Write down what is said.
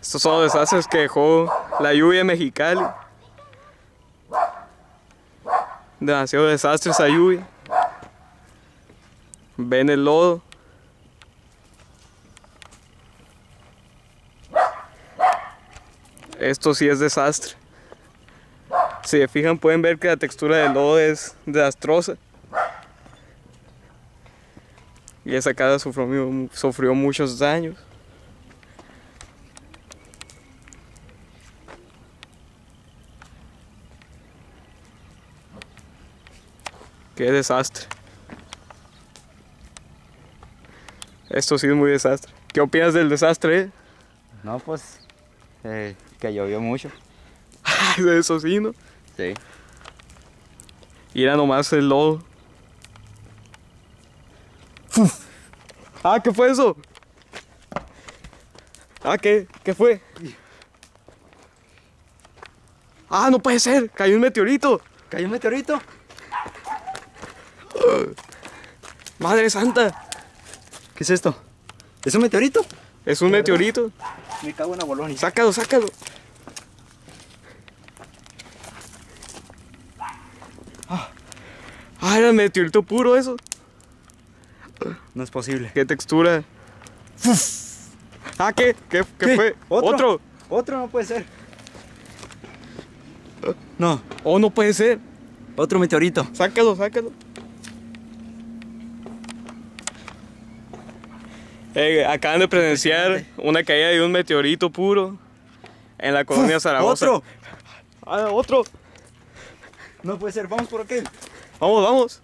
Estos son los desastres que dejó la lluvia en Mexicali. Demasiado desastre esa lluvia. Ven el lodo. Esto sí es desastre. Si se fijan pueden ver que la textura del lodo es desastrosa. Y esa casa sufrió muchos daños. Qué desastre. Esto sí es muy desastre. ¿Qué opinas del desastre? No, pues, que llovió mucho. De eso sí, ¿no? Sí. Y era nomás el lodo. ¡Uf! Ah, ¿qué fue eso? Ah, ¿qué fue? Ah, no puede ser, cayó un meteorito. ¿Cayó un meteorito? Madre santa, ¿Qué es esto? ¿Es un meteorito? es un meteorito. Me cago en la Bolonia. Sácalo, sácalo. Ah, era meteorito puro eso. No es posible. Qué textura. Ah, ¿qué fue? ¿Otro? Otro no puede ser. No, Oh, no puede ser. otro meteorito. Sácalo, sácalo. Acaban de presenciar una caída de un meteorito puro en la colonia Zaragoza. ¡Otro! Ah, otro. No puede ser, vamos por aquel. Vamos, vamos.